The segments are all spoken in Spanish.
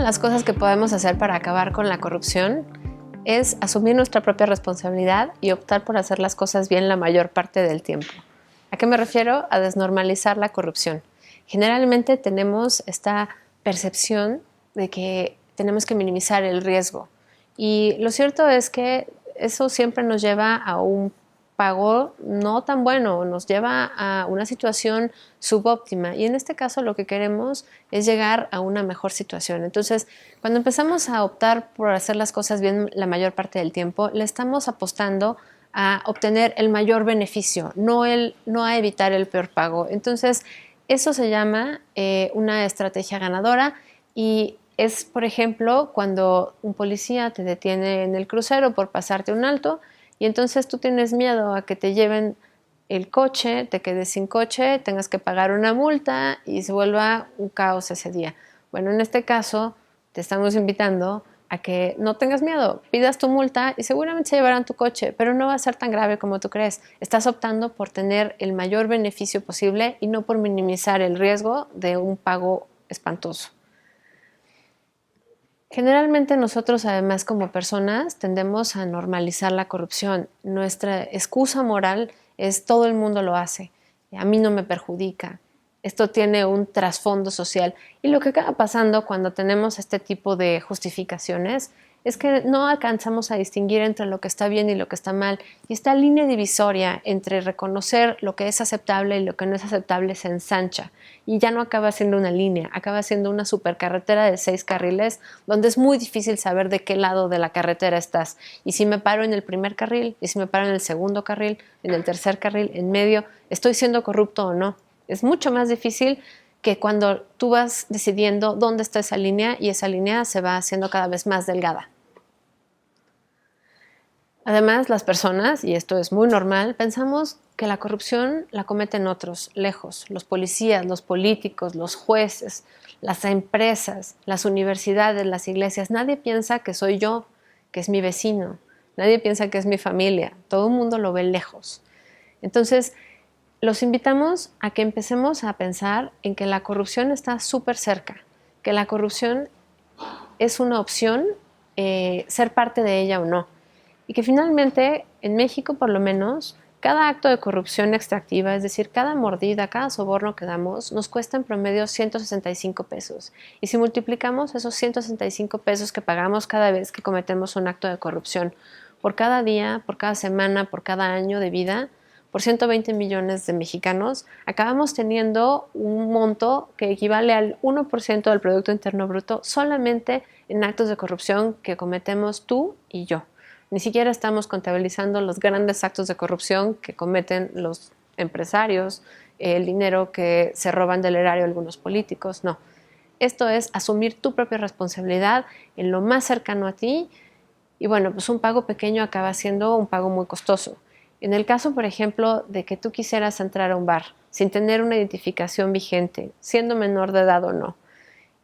las cosas que podemos hacer para acabar con la corrupción es asumir nuestra propia responsabilidad y optar por hacer las cosas bien la mayor parte del tiempo. ¿A qué me refiero? A desnormalizar la corrupción. Generalmente tenemos esta percepción de que tenemos que minimizar el riesgo. Y lo cierto es que eso siempre nos lleva a un pago no tan bueno, nos lleva a una situación subóptima. Y en este caso lo que queremos es llegar a una mejor situación. Entonces, cuando empezamos a optar por hacer las cosas bien la mayor parte del tiempo, le estamos apostando a obtener el mayor beneficio, no a evitar el peor pago. Entonces, eso se llama una estrategia ganadora y es, por ejemplo, cuando un policía te detiene en el crucero por pasarte un alto y entonces tú tienes miedo a que te lleven el coche, te quedes sin coche, tengas que pagar una multa y se vuelva un caos ese día. Bueno, en este caso te estamos invitando a que no tengas miedo, pidas tu multa y seguramente se llevarán tu coche, pero no va a ser tan grave como tú crees. Estás optando por tener el mayor beneficio posible y no por minimizar el riesgo de un pago espantoso. Generalmente nosotros, además, como personas, tendemos a normalizar la corrupción. Nuestra excusa moral es todo el mundo lo hace, a mí no me perjudica. Esto tiene un trasfondo social. Y lo que acaba pasando cuando tenemos este tipo de justificaciones es que no alcanzamos a distinguir entre lo que está bien y lo que está mal. Y esta línea divisoria entre reconocer lo que es aceptable y lo que no es aceptable se ensancha. Y ya no acaba siendo una línea, acaba siendo una supercarretera de 6 carriles donde es muy difícil saber de qué lado de la carretera estás. Y si me paro en el primer carril, y si me paro en el segundo carril, en el tercer carril, en medio, ¿estoy siendo corrupto o no? Es mucho más difícil que cuando tú vas decidiendo dónde está esa línea y esa línea se va haciendo cada vez más delgada. Además, las personas, y esto es muy normal, pensamos que la corrupción la cometen otros, lejos, los policías, los políticos, los jueces, las empresas, las universidades, las iglesias. Nadie piensa que soy yo, que es mi vecino. Nadie piensa que es mi familia. Todo el mundo lo ve lejos. Entonces, los invitamos a que empecemos a pensar en que la corrupción está súper cerca, que la corrupción es una opción, ser parte de ella o no. Y que finalmente, en México por lo menos, cada acto de corrupción extractiva, es decir, cada mordida, cada soborno que damos, nos cuesta en promedio 165 pesos. Y si multiplicamos esos 165 pesos que pagamos cada vez que cometemos un acto de corrupción, por cada día, por cada semana, por cada año de vida, por 120 millones de mexicanos, acabamos teniendo un monto que equivale al 1% del Producto Interno Bruto solamente en actos de corrupción que cometemos tú y yo. Ni siquiera estamos contabilizando los grandes actos de corrupción que cometen los empresarios, el dinero que se roban del erario algunos políticos, no. Esto es asumir tu propia responsabilidad en lo más cercano a ti y bueno, pues un pago pequeño acaba siendo un pago muy costoso. En el caso, por ejemplo, de que tú quisieras entrar a un bar sin tener una identificación vigente, siendo menor de edad o no,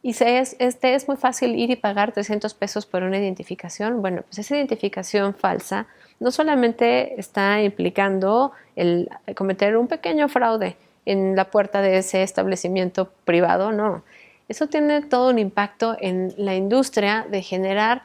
y es muy fácil ir y pagar 300 pesos por una identificación. Bueno, pues esa identificación falsa no solamente está implicando el cometer un pequeño fraude en la puerta de ese establecimiento privado, no. Eso tiene todo un impacto en la industria de generar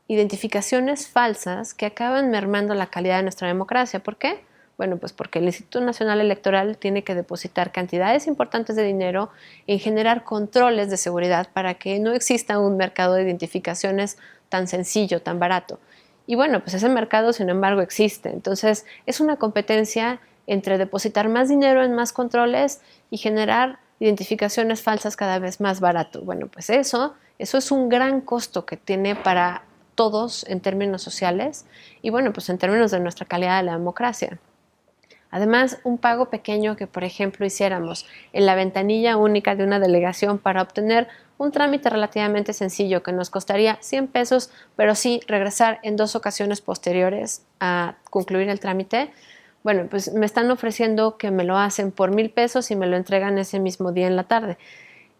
identificaciones falsas que acaban mermando la calidad de nuestra democracia. ¿Por qué? Bueno, pues porque el Instituto Nacional Electoral tiene que depositar cantidades importantes de dinero en generar controles de seguridad para que no exista un mercado de identificaciones tan sencillo, tan barato. Y bueno, pues ese mercado, sin embargo, existe. Entonces, es una competencia entre depositar más dinero en más controles y generar identificaciones falsas cada vez más barato. Bueno, pues eso es un gran costo que tiene para todos en términos sociales y bueno, pues en términos de nuestra calidad de la democracia. Además, un pago pequeño que, por ejemplo, hiciéramos en la ventanilla única de una delegación para obtener un trámite relativamente sencillo que nos costaría 100 pesos, pero sí regresar en 2 ocasiones posteriores a concluir el trámite. Bueno, pues me están ofreciendo que me lo hacen por 1,000 pesos y me lo entregan ese mismo día en la tarde.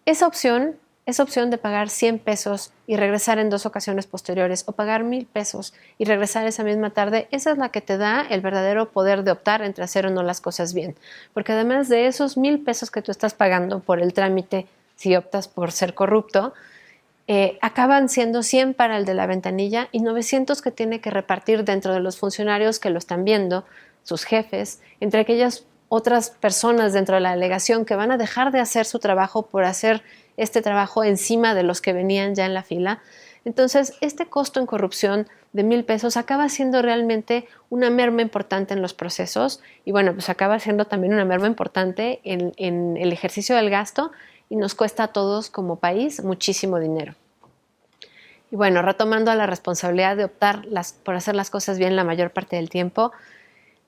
Esa opción de pagar 100 pesos y regresar en 2 ocasiones posteriores o pagar 1,000 pesos y regresar esa misma tarde, esa es la que te da el verdadero poder de optar entre hacer o no las cosas bien. Porque además de esos 1,000 pesos que tú estás pagando por el trámite, si optas por ser corrupto, acaban siendo 100 para el de la ventanilla y 900 que tiene que repartir dentro de los funcionarios que lo están viendo, sus jefes, entre aquellas otras personas dentro de la delegación que van a dejar de hacer su trabajo por hacer este trabajo encima de los que venían ya en la fila. Entonces, este costo en corrupción de 1,000 pesos acaba siendo realmente una merma importante en los procesos y bueno, pues acaba siendo también una merma importante en el ejercicio del gasto y nos cuesta a todos como país muchísimo dinero. Y bueno, retomando a la responsabilidad de optar por hacer las cosas bien la mayor parte del tiempo,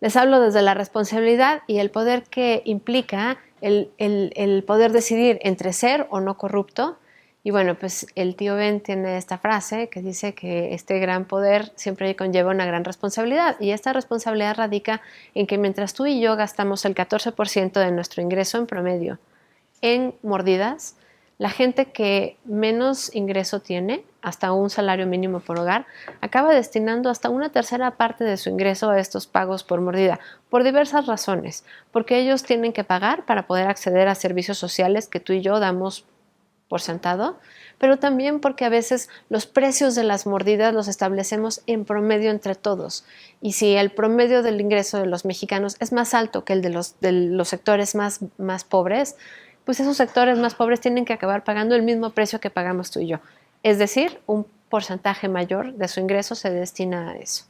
les hablo desde la responsabilidad y el poder que implica el poder decidir entre ser o no corrupto. Y bueno, pues el tío Ben tiene esta frase que dice que este gran poder siempre conlleva una gran responsabilidad. Y esta responsabilidad radica en que mientras tú y yo gastamos el 14% de nuestro ingreso en promedio en mordidas, la gente que menos ingreso tiene, hasta un salario mínimo por hogar, acaba destinando hasta una tercera parte de su ingreso a estos pagos por mordida, por diversas razones, porque ellos tienen que pagar para poder acceder a servicios sociales que tú y yo damos por sentado, pero también porque a veces los precios de las mordidas los establecemos en promedio entre todos. Y si el promedio del ingreso de los mexicanos es más alto que el de los sectores más pobres, pues esos sectores más pobres tienen que acabar pagando el mismo precio que pagamos tú y yo. Es decir, un porcentaje mayor de su ingreso se destina a eso.